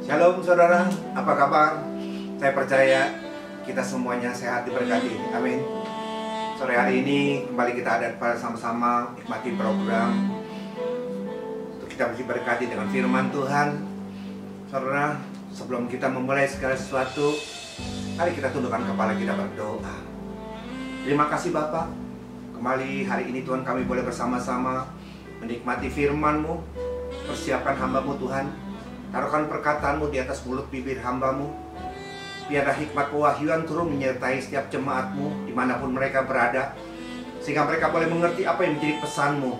Shalom saudara, apa kabar? Saya percaya kita semuanya sehat diberkati, amin. Sore hari ini kembali kita ada bersama-sama nikmati program untuk kita diberkati dengan firman Tuhan. Saudara, sebelum kita memulai segala sesuatu, mari kita tundukkan kepala kita berdoa. Terima kasih Bapak, kembali hari ini Tuhan kami boleh bersama-sama menikmati firman-Mu. Persiapkan hamba-Mu Tuhan, taruhkan perkataan-Mu di atas mulut bibir hamba-Mu. Biarlah hikmat pewahyuan turun menyertai setiap jemaat-Mu dimanapun mereka berada, sehingga mereka boleh mengerti apa yang menjadi pesan-Mu.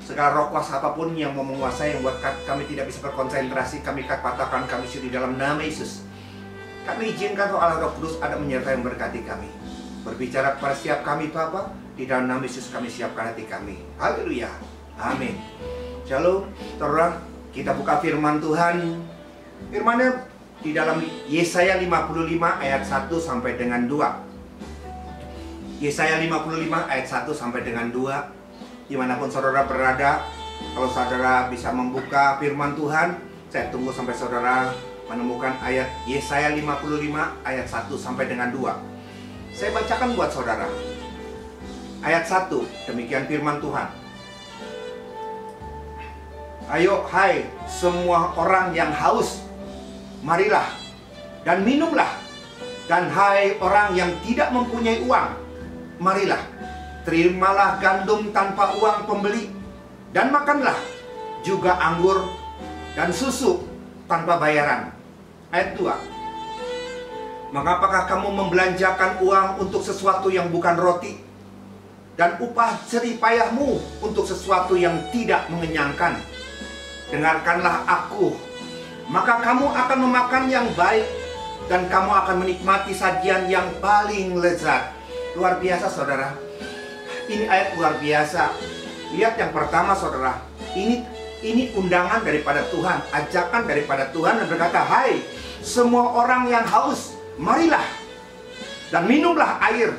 Segala roh kuasa apapun yang mau menguasai, yang buat kami tidak bisa berkonsentrasi, kami katakan kami sudah di dalam nama Yesus. Kami izinkan roh Allah Roh Kudus ada menyertai memberkati kami. Berbicara kepada setiap kami Bapa, di dalam nama Yesus kami siapkan hati kami. Haleluya, amin. Shalom, saudara, kita buka firman Tuhan. Firman-Nya di dalam Yesaya 55 ayat 1 sampai dengan 2. Yesaya 55 ayat 1 sampai dengan 2. Dimanapun saudara berada, kalau saudara bisa membuka firman Tuhan, saya tunggu sampai saudara menemukan ayat Yesaya 55 ayat 1 sampai dengan 2. Saya bacakan buat saudara. Ayat 1, demikian firman Tuhan. Ayo hai semua orang yang haus, marilah dan minumlah. Dan hai orang yang tidak mempunyai uang, marilah, terimalah gandum tanpa uang pembeli, dan makanlah juga anggur dan susu tanpa bayaran. Ayat 2. Mengapakah kamu membelanjakan uang untuk sesuatu yang bukan roti, dan upah jerih payahmu untuk sesuatu yang tidak mengenyangkan? Dengarkanlah aku, maka kamu akan memakan yang baik, dan kamu akan menikmati sajian yang paling lezat. Luar biasa saudara, ini ayat luar biasa. Lihat yang pertama saudara, ini undangan daripada Tuhan, ajakan daripada Tuhan, dan berkata, hai semua orang yang haus, marilah dan minumlah air.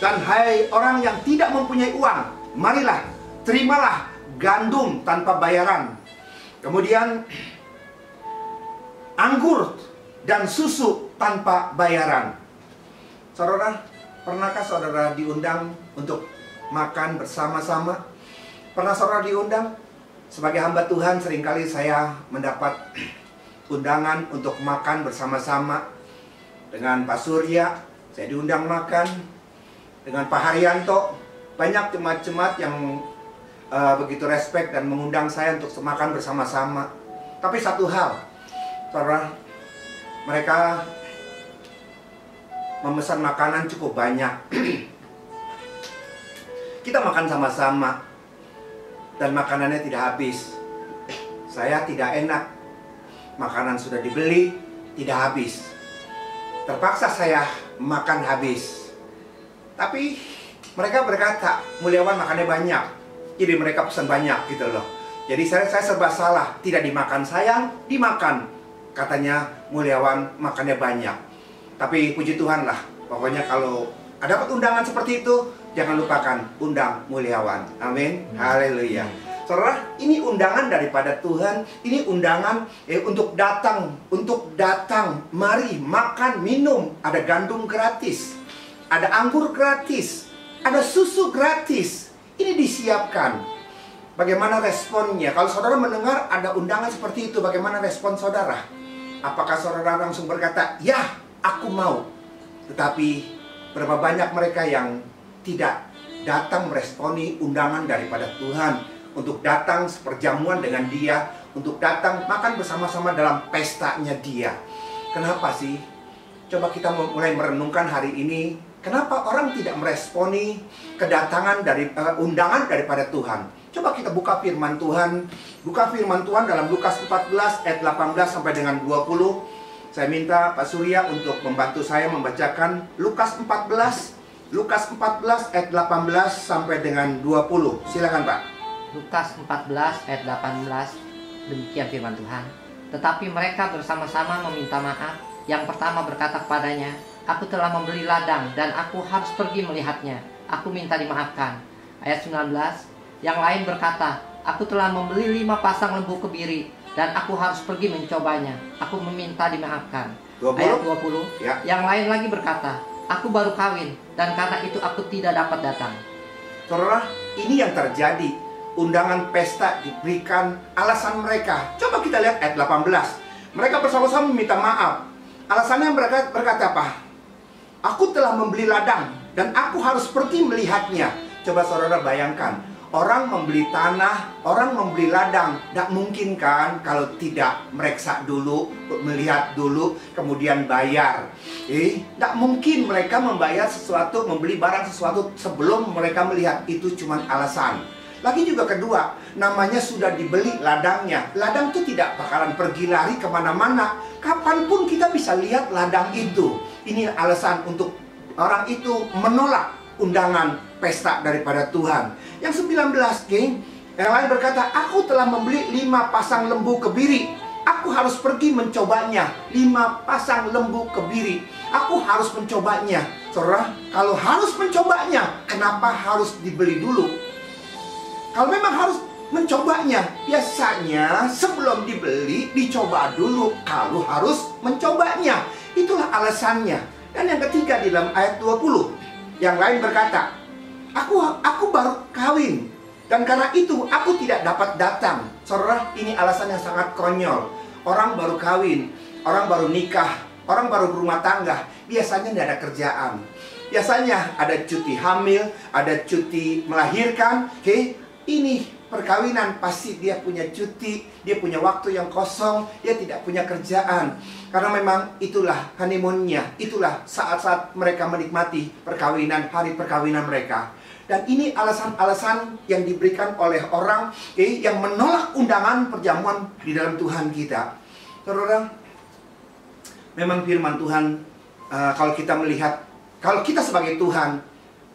Dan hai orang yang tidak mempunyai uang, marilah, terimalah gandum tanpa bayaran. Kemudian anggur dan susu tanpa bayaran. Saudara, pernahkah saudara diundang untuk makan bersama-sama? Pernah saudara diundang? Sebagai hamba Tuhan seringkali saya mendapat undangan untuk makan bersama-sama. Dengan Pak Surya, saya diundang makan. Dengan Pak Haryanto, banyak jemaat-jemaat yang begitu respect dan mengundang saya untuk makan bersama-sama. Tapi satu hal, saudara, mereka memesan makanan cukup banyak. Kita makan sama-sama dan makanannya tidak habis. Saya tidak enak, makanan sudah dibeli, tidak habis. Terpaksa saya makan habis. Tapi mereka berkata, Mulyawan makannya banyak, jadi mereka pesan banyak gitu loh. Jadi saya serba salah, tidak dimakan sayang, dimakan. Katanya Mulyawan makannya banyak. Tapi puji Tuhan lah, pokoknya kalau dapat undangan seperti itu, jangan lupakan undang Mulyawan. Amin, haleluya. Saudara, ini undangan daripada Tuhan. Ini undangan untuk datang, mari makan, minum. Ada gandum gratis, ada anggur gratis, ada susu gratis. Ini disiapkan. Bagaimana responnya? Kalau saudara mendengar ada undangan seperti itu, bagaimana respon saudara? Apakah saudara langsung berkata, ya aku mau? Tetapi berapa banyak mereka yang tidak datang meresponi undangan daripada Tuhan, untuk datang seperjamuan dengan Dia, untuk datang makan bersama-sama dalam pestanya Dia. Kenapa sih? Coba kita mulai merenungkan hari ini. Kenapa orang tidak meresponi kedatangan dari undangan daripada Tuhan? Coba kita buka firman Tuhan. Buka firman Tuhan dalam Lukas 14 ayat 18 sampai dengan 20. Saya minta Pak Surya untuk membantu saya membacakan Lukas 14 ayat 18 sampai dengan 20. Silakan Pak. Lukas 14 ayat 18, demikian firman Tuhan. Tetapi mereka bersama-sama meminta maaf. Yang pertama berkata kepadanya, aku telah membeli ladang dan aku harus pergi melihatnya. Aku minta dimaafkan. Ayat 19, yang lain berkata, aku telah membeli 5 pasang lembu kebiri dan aku harus pergi mencobanya. Aku meminta dimaafkan. 20. Ayat 20. Ya. Yang lain lagi berkata, aku baru kawin, dan karena itu aku tidak dapat datang. Saudara, ini yang terjadi. Undangan pesta diberikan alasan mereka. Coba kita lihat ayat 18. Mereka bersama-sama meminta maaf. Alasannya mereka berkata apa? Aku telah membeli ladang dan aku harus pergi melihatnya. Coba saudara bayangkan. Orang membeli tanah, orang membeli ladang. Tidak mungkin kan kalau tidak mereksa dulu, melihat dulu, kemudian bayar. Tidak mungkin mereka membayar sesuatu, membeli barang sesuatu sebelum mereka melihat. Itu cuma alasan. Lagi juga kedua, namanya sudah dibeli ladangnya. Ladang itu tidak bakalan pergi lari kemana-mana. Kapanpun kita bisa lihat ladang itu. Ini alasan untuk orang itu menolak undangan pesta daripada Tuhan. Yang 19, geng, yang lain berkata, aku telah membeli 5 pasang lembu kebiri. Aku harus pergi mencobanya. 5 pasang lembu kebiri. Aku harus mencobanya. Saudara, kalau harus mencobanya, kenapa harus dibeli dulu? Kalau memang harus mencobanya, biasanya sebelum dibeli, dicoba dulu. Kalau harus mencobanya, itulah alasannya. Dan yang ketiga di dalam ayat 20, yang lain berkata, Aku baru kawin, dan karena itu aku tidak dapat datang. Saudara, ini alasan yang sangat konyol. Orang baru kawin, orang baru nikah, orang baru berumah tangga, biasanya tidak ada kerjaan. Biasanya ada cuti hamil, ada cuti melahirkan. Ini perkawinan, pasti dia punya cuti, dia punya waktu yang kosong, dia tidak punya kerjaan. Karena memang itulah honeymoon-nya, itulah saat-saat mereka menikmati perkawinan, hari perkawinan mereka. Dan ini alasan-alasan yang diberikan oleh orang yang menolak undangan perjamuan di dalam Tuhan kita. Saudara, memang firman Tuhan, kalau kita melihat, kalau kita sebagai Tuhan,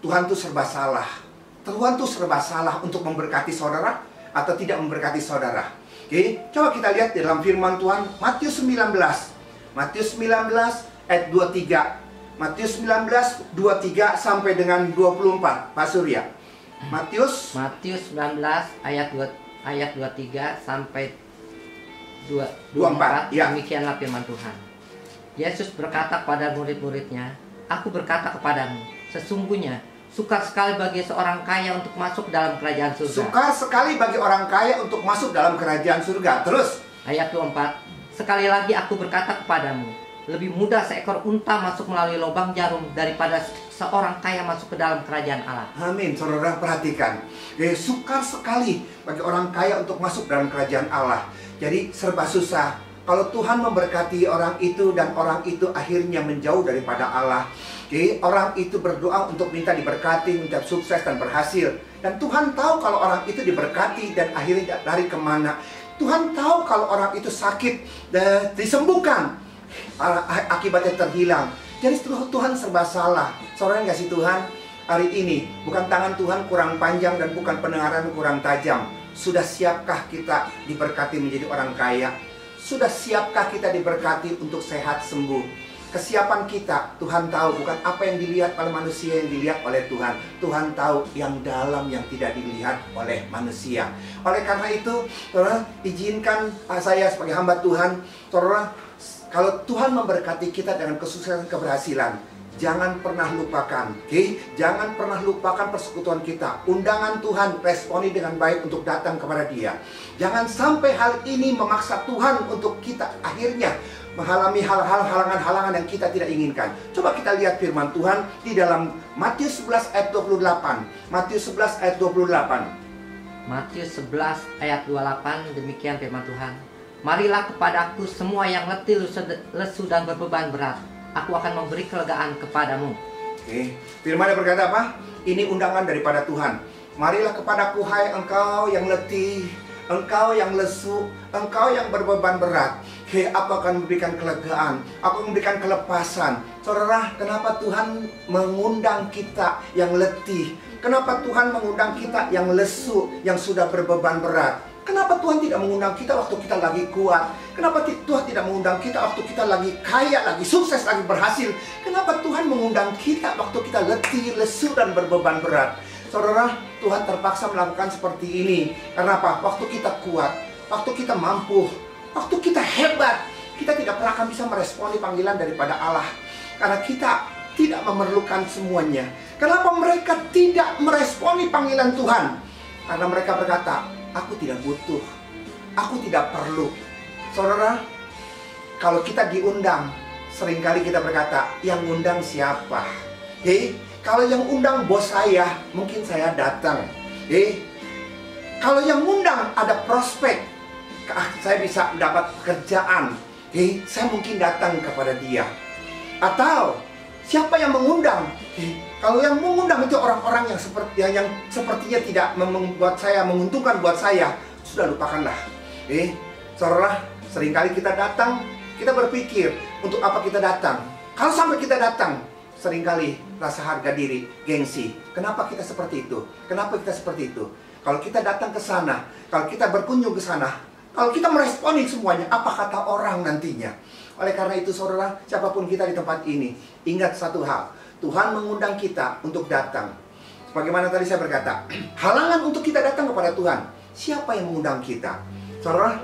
Tuhan itu serba salah. Tuhan itu serba salah untuk memberkati saudara atau tidak memberkati saudara. Coba kita lihat di dalam firman Tuhan, Matius 19. Matius 19 ayat 23. Matius 19, 23 sampai dengan 24. Pak Surya. Matius 19 ayat 23 sampai 24. Ya. Demikianlah firman Tuhan. Yesus berkata kepada murid-muridnya, aku berkata kepadamu, sesungguhnya sukar sekali bagi seorang kaya untuk masuk dalam kerajaan surga. Sukar sekali bagi orang kaya untuk masuk dalam kerajaan surga. Terus ayat 24. Sekali lagi aku berkata kepadamu, lebih mudah seekor unta masuk melalui lubang jarum daripada seorang kaya masuk ke dalam kerajaan Allah. Amin. Saudara perhatikan, sukar sekali bagi orang kaya untuk masuk dalam kerajaan Allah. Jadi serba susah. Kalau Tuhan memberkati orang itu dan orang itu akhirnya menjauh daripada Allah, orang itu berdoa untuk minta diberkati, minta sukses dan berhasil. Dan Tuhan tahu kalau orang itu diberkati dan akhirnya lari kemana. Tuhan tahu kalau orang itu sakit dan disembuhkan, akibatnya terhilang. Jadi Tuhan serba salah. Saudara yang kasih Tuhan, hari ini bukan tangan Tuhan kurang panjang dan bukan pendengaran kurang tajam. Sudah siapkah kita diberkati menjadi orang kaya? Sudah siapkah kita diberkati untuk sehat sembuh? Kesiapan kita, Tuhan tahu, bukan apa yang dilihat oleh manusia yang dilihat oleh Tuhan. Tuhan tahu yang dalam yang tidak dilihat oleh manusia. Oleh karena itu, saudara, izinkan saya sebagai hamba Tuhan, saudara, kalau Tuhan memberkati kita dengan kesuksesan keberhasilan, jangan pernah lupakan, jangan pernah lupakan persekutuan kita. Undangan Tuhan, responi dengan baik untuk datang kepada Dia. Jangan sampai hal ini memaksa Tuhan untuk kita akhirnya mengalami hal-hal halangan-halangan yang kita tidak inginkan. Coba kita lihat firman Tuhan di dalam Matius 11 ayat 28. Matius 11 ayat 28. Matius 11 ayat 28, demikian firman Tuhan. Marilah kepadaku semua yang letih, lesu dan berbeban berat. Aku akan memberi kelegaan kepadamu. Firman yang berkata apa? Ini undangan daripada Tuhan. Marilah kepadaku hai engkau yang letih, engkau yang lesu, engkau yang berbeban berat. Aku akan memberikan kelegaan, aku memberikan kelepasan. Saudara, kenapa Tuhan mengundang kita yang letih? Kenapa Tuhan mengundang kita yang lesu, yang sudah berbeban berat? Kenapa Tuhan tidak mengundang kita waktu kita lagi kuat? Kenapa Tuhan tidak mengundang kita waktu kita lagi kaya, lagi sukses, lagi berhasil? Kenapa Tuhan mengundang kita waktu kita letih, lesu, dan berbeban berat? Saudara, Tuhan terpaksa melakukan seperti ini. Karena apa? Waktu kita kuat, waktu kita mampu, Waktu kita hebat, kita tidak pernah akan bisa meresponi panggilan daripada Allah. Karena kita tidak memerlukan semuanya. Kenapa mereka tidak meresponi panggilan Tuhan? Karena mereka berkata, aku tidak butuh, aku tidak perlu. Saudara, kalau kita diundang, seringkali kita berkata, yang undang siapa? Kalau yang undang bos saya, mungkin saya datang. Kalau yang undang ada prospek, saya bisa dapat pekerjaan, saya mungkin datang kepada dia. Atau siapa yang mengundang? Kalau yang mengundang itu orang-orang yang sepertinya tidak membuat saya menguntungkan buat saya, sudah lupakanlah. Saudara, seringkali kita datang, kita berpikir untuk apa kita datang. Kalau sampai kita datang, seringkali rasa harga diri, gengsi. Kenapa kita seperti itu? Kenapa kita seperti itu? Kalau kita datang ke sana, kalau kita berkunjung ke sana, kalau kita meresponi semuanya, apa kata orang nantinya? Oleh karena itu saudara, siapapun kita di tempat ini, ingat satu hal, Tuhan mengundang kita untuk datang. Sebagaimana tadi saya berkata, halangan untuk kita datang kepada Tuhan, siapa yang mengundang kita? Saudara,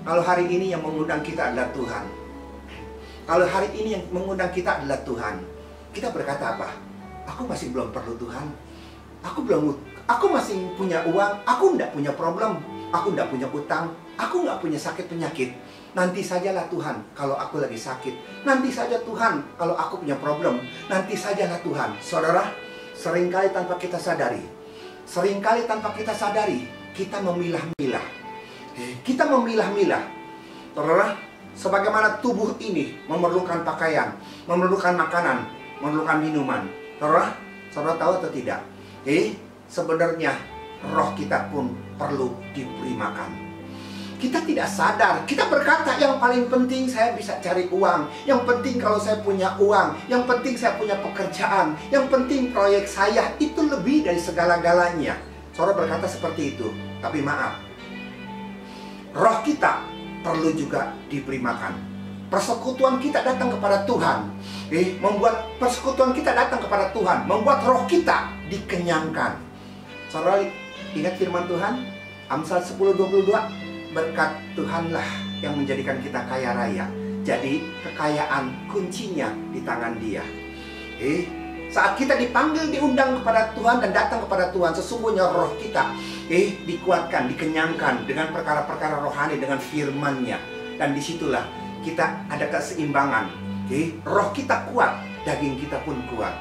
kalau hari ini yang mengundang kita adalah Tuhan, kalau hari ini yang mengundang kita adalah Tuhan, kita berkata apa? Aku masih belum perlu Tuhan, aku masih punya uang, aku tidak punya problem, aku tidak punya utang, aku nggak punya sakit penyakit. Nanti sajalah Tuhan kalau aku lagi sakit. Nanti saja Tuhan kalau aku punya problem. Nanti sajalah Tuhan. Saudara, seringkali tanpa kita sadari, kita memilah-milah. Kita memilah-milah. Saudara, sebagaimana tubuh ini memerlukan pakaian, memerlukan makanan, memerlukan minuman. Saudara tahu atau tidak? Sebenarnya roh kita pun perlu diberi makan. Kita tidak sadar, kita berkata yang paling penting saya bisa cari uang, yang penting kalau saya punya uang, yang penting saya punya pekerjaan, yang penting proyek saya itu lebih dari segala-galanya. Saudara berkata seperti itu, tapi maaf, roh kita perlu juga diberi makan. Persekutuan kita datang kepada Tuhan, membuat persekutuan kita datang kepada Tuhan, membuat roh kita dikenyangkan. Saudara ingat firman Tuhan, Amsal 10:22. Berkat Tuhanlah yang menjadikan kita kaya raya. Jadi kekayaan kuncinya di tangan Dia. Saat kita dipanggil, diundang kepada Tuhan dan datang kepada Tuhan, sesungguhnya roh kita dikuatkan, dikenyangkan dengan perkara-perkara rohani, dengan firman-Nya. Dan disitulah kita ada keseimbangan. Roh kita kuat, daging kita pun kuat.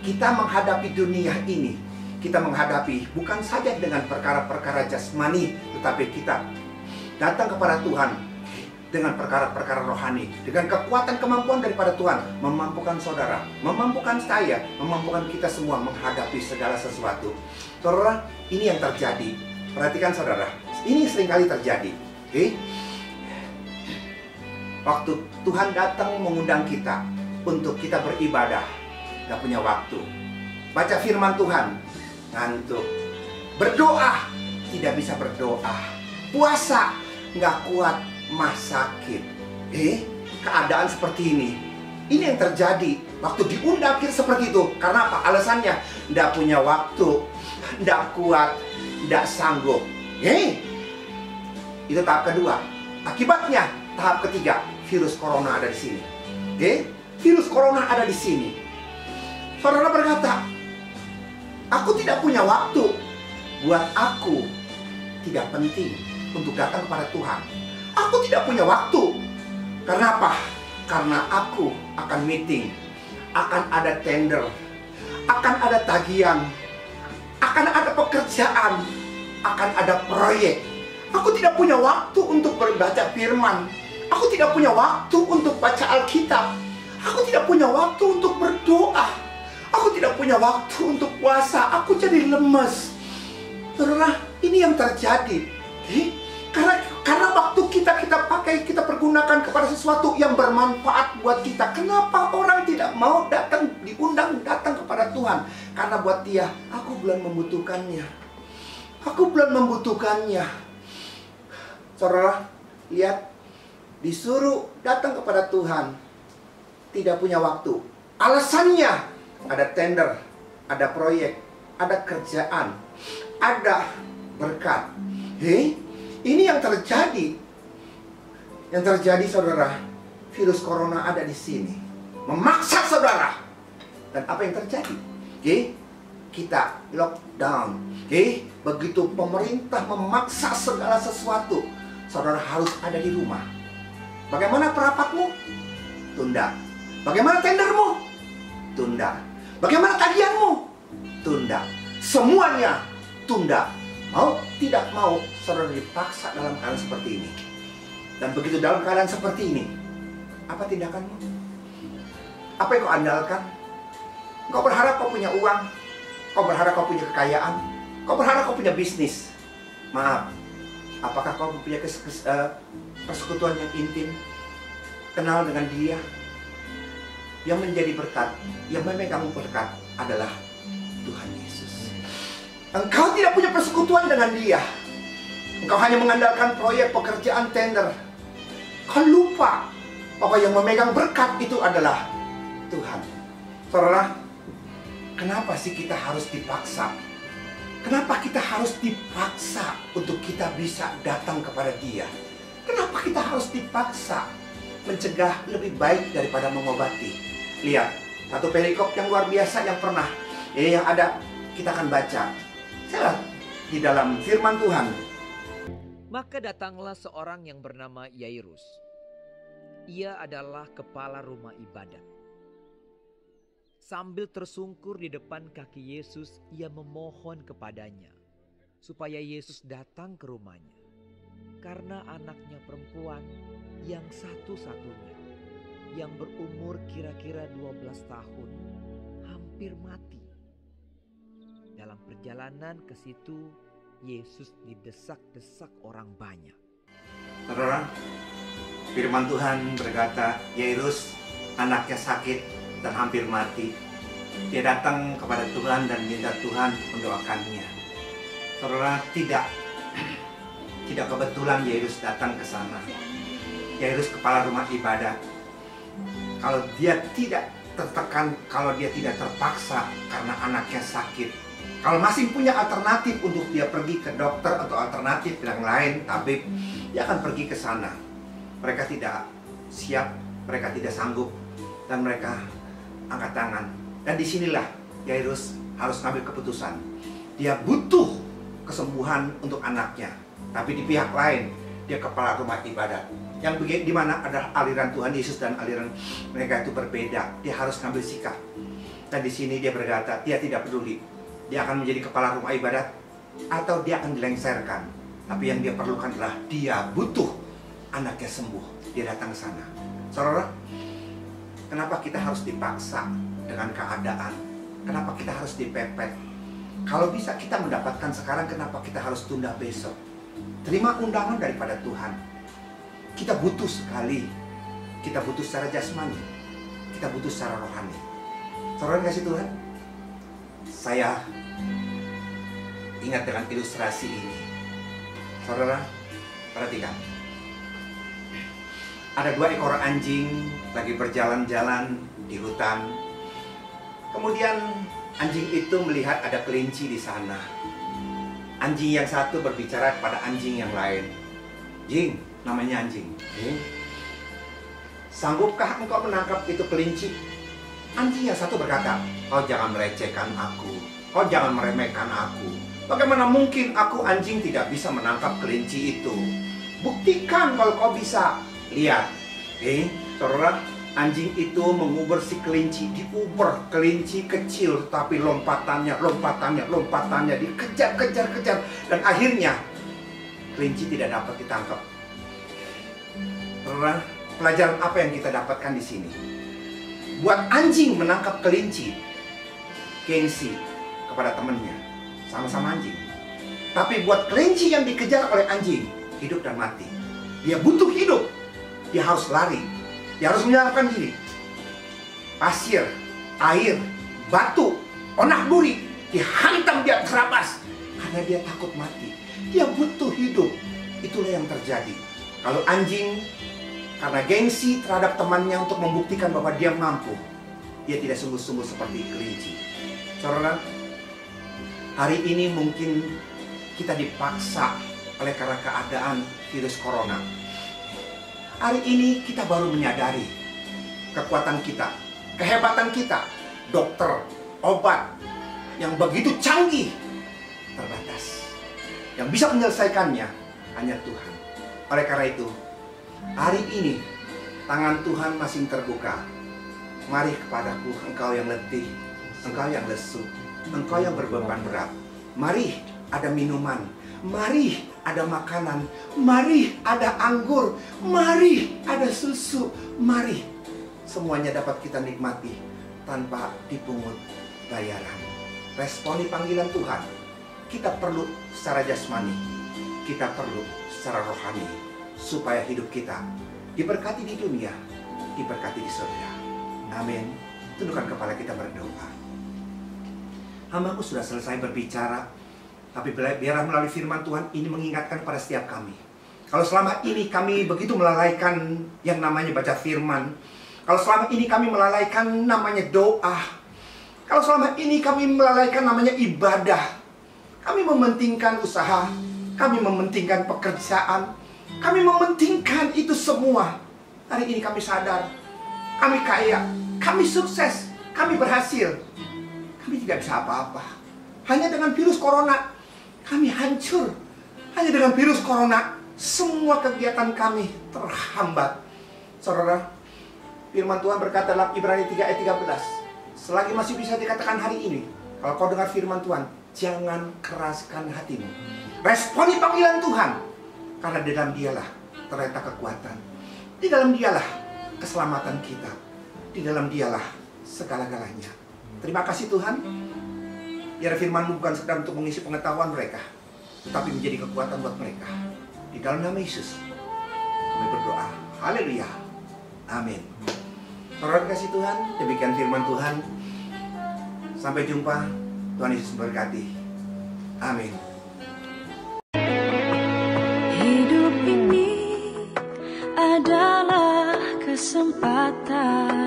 Kita menghadapi dunia ini, kita menghadapi bukan saja dengan perkara-perkara jasmani, tetapi kita datang kepada Tuhan dengan perkara-perkara rohani, dengan kekuatan kemampuan daripada Tuhan, memampukan saudara, memampukan saya, memampukan kita semua menghadapi segala sesuatu. Saudara, ini yang terjadi. Perhatikan saudara, ini seringkali terjadi. Waktu Tuhan datang mengundang kita untuk kita beribadah, gak punya waktu. Baca firman Tuhan, ngantuk. Berdoa, tidak bisa berdoa. Puasa, nggak kuat, mah sakit. Keadaan seperti ini. Ini yang terjadi waktu diundang kita seperti itu. Karena apa? Alasannya nggak punya waktu, nggak kuat, nggak sanggup. Itu tahap kedua. Akibatnya tahap ketiga, virus corona ada di sini. Virus corona ada di sini. Saudara berkata, aku tidak punya waktu. Buat aku tidak penting untuk datang kepada Tuhan. Aku tidak punya waktu. Karena apa? Karena aku akan meeting, akan ada tender, akan ada tagihan, akan ada pekerjaan, akan ada proyek. Aku tidak punya waktu untuk membaca firman. Aku tidak punya waktu untuk baca Alkitab. Aku tidak punya waktu untuk berdoa. Aku tidak punya waktu untuk puasa. Aku jadi lemes. Saudara, ini yang terjadi. Karena waktu kita pakai, kita pergunakan kepada sesuatu yang bermanfaat buat kita. Kenapa orang tidak mau datang, diundang datang kepada Tuhan? Karena buat dia, aku belum membutuhkannya. Aku belum membutuhkannya. Saudara, lihat, disuruh datang kepada Tuhan, tidak punya waktu. Alasannya, ada tender, ada proyek, ada kerjaan, ada berkat. Ini yang terjadi Yang terjadi saudara, virus corona ada di sini, memaksa saudara. Dan apa yang terjadi? Kita lockdown. Begitu pemerintah memaksa segala sesuatu, saudara harus ada di rumah. Bagaimana perapatmu? Tunda. Bagaimana tendermu? Tunda. Bagaimana tagihanmu? Tunda. Semuanya tunda. Mau tidak mau, saudara dipaksa dalam keadaan seperti ini. Dan begitu dalam keadaan seperti ini, apa tindakanmu? Apa yang kau andalkan? Kau berharap kau punya uang, kau berharap kau punya kekayaan, kau berharap kau punya bisnis. Maaf, apakah kau punya persekutuan yang intim? Kenal dengan Dia. Yang menjadi berkat, yang memegang berkat adalah Tuhan Yesus. Engkau tidak punya persekutuan dengan Dia. Engkau hanya mengandalkan proyek, pekerjaan, tender. Kau lupa bahwa yang memegang berkat itu adalah Tuhan. Saudara, kenapa sih kita harus dipaksa? Kenapa kita harus dipaksa untuk kita bisa datang kepada Dia? Kenapa kita harus dipaksa? Mencegah lebih baik daripada mengobati. Lihat, satu perikop yang luar biasa yang pernah yang ada, kita akan baca. Saya di dalam firman Tuhan. Maka datanglah seorang yang bernama Yairus. Ia adalah kepala rumah ibadat. Sambil tersungkur di depan kaki Yesus, ia memohon kepadanya supaya Yesus datang ke rumahnya. Karena anaknya perempuan yang satu-satunya, yang berumur kira-kira 12 tahun, hampir mati. Dalam perjalanan ke situ, Yesus didesak-desak orang banyak. Saudara, firman Tuhan berkata, Yairus anaknya sakit dan hampir mati. Dia datang kepada Tuhan dan minta Tuhan mendoakannya. Saudara, tidak kebetulan Yairus datang ke sana. Yairus kepala rumah ibadat. Kalau dia tidak tertekan, kalau dia tidak terpaksa karena anaknya sakit, kalau masih punya alternatif untuk dia pergi ke dokter atau alternatif yang lain, tabib, dia akan pergi ke sana. Mereka tidak siap, mereka tidak sanggup, dan mereka angkat tangan. Dan disinilah Yairus harus ngambil keputusan. Dia butuh kesembuhan untuk anaknya, tapi di pihak lain dia kepala rumah ibadat. Yang di mana adalah aliran Tuhan Yesus dan aliran mereka itu berbeda. Dia harus ngambil sikap. Dan di sini dia berkata, dia tidak peduli. Dia akan menjadi kepala rumah ibadat atau dia akan dilengsarkan. Tapi yang dia perlukan adalah dia butuh anaknya sembuh. Dia datang ke sana. Saudara, kenapa kita harus dipaksa dengan keadaan? Kenapa kita harus dipepet? Kalau bisa kita mendapatkan sekarang, kenapa kita harus tunda besok? Terima undangan daripada Tuhan. Kita butuh sekali. Kita butuh secara jasmani. Kita butuh secara rohani. Saudara kasih Tuhan, saya ingat dengan ilustrasi ini. Saudara, perhatikan. Ada 2 ekor anjing lagi berjalan-jalan di hutan. Kemudian anjing itu melihat ada kelinci di sana. Anjing yang satu berbicara kepada anjing yang lain. Jing, namanya anjing. Sanggupkah engkau menangkap itu kelinci? Anjing yang satu berkata, kau jangan melecehkan aku. Kau jangan meremehkan aku. Bagaimana mungkin aku anjing tidak bisa menangkap kelinci itu? Buktikan kalau kau bisa. Lihat, saudara, anjing itu mengubur si kelinci. Diuber kelinci kecil, tapi lompatannya dikejar. Dan akhirnya kelinci tidak dapat ditangkap. Saudara, pelajaran apa yang kita dapatkan di sini? Buat anjing menangkap kelinci, gengsi kepada temannya, sama-sama anjing. Tapi buat kelinci yang dikejar oleh anjing, hidup dan mati. Dia butuh hidup, dia harus lari, dia harus menyelamatkan diri. Pasir, air, batu, onak duri, dihantam dia terabas karena dia takut mati. Dia butuh hidup. Itulah yang terjadi. Kalau anjing karena gengsi terhadap temannya untuk membuktikan bahwa dia mampu, dia tidak sungguh-sungguh seperti kelinci. Saudara, hari ini mungkin kita dipaksa oleh karena keadaan virus corona. Hari ini kita baru menyadari kekuatan kita, kehebatan kita. Dokter, obat yang begitu canggih terbatas. Yang bisa menyelesaikannya hanya Tuhan. Oleh karena itu, hari ini tangan Tuhan masih terbuka. Mari kepadaku, engkau yang letih, engkau yang lesu, engkau yang berbeban berat. Mari ada minuman, mari ada makanan, mari ada anggur, mari ada susu, mari semuanya dapat kita nikmati tanpa dipungut bayaran. Responi panggilan Tuhan. Kita perlu secara jasmani, kita perlu secara rohani, supaya hidup kita diberkati di dunia, diberkati di surga. Amin. Tundukkan kepala kita berdoa. Hambaku sudah selesai berbicara, tapi biarlah melalui firman Tuhan ini mengingatkan pada setiap kami. Kalau selama ini kami begitu melalaikan yang namanya baca firman, kalau selama ini kami melalaikan namanya doa, kalau selama ini kami melalaikan namanya ibadah, kami mementingkan usaha, kami mementingkan pekerjaan, kami mementingkan itu semua. Hari ini kami sadar, kami kaya, kami sukses, kami berhasil. Kami tidak bisa apa-apa. Hanya dengan virus corona, kami hancur. Hanya dengan virus corona, semua kegiatan kami terhambat. Saudara, firman Tuhan berkata dalam Ibrani 3 ayat 13, selagi masih bisa dikatakan hari ini, kalau kau dengar firman Tuhan, jangan keraskan hatimu. Responi panggilan Tuhan. Karena di dalam dialah terletak kekuatan. Di dalam dialah keselamatan kita. Di dalam dialah segala-galanya. Terima kasih Tuhan. Biar firman-Mu bukan sekedar untuk mengisi pengetahuan mereka, tetapi menjadi kekuatan buat mereka. Di dalam nama Yesus kami berdoa. Haleluya. Amin. Saudara kasih Tuhan, demikian firman Tuhan. Sampai jumpa. Tuhan Yesus memberkati. Amin. Hidup ini adalah kesempatan.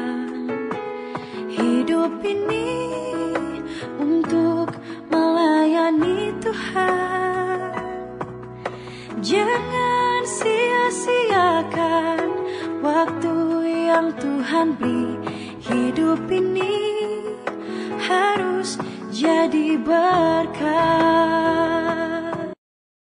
Hidup ini untuk melayani Tuhan. Jangan sia-siakan waktu yang Tuhan beri. Hidup ini harus jadi berkat.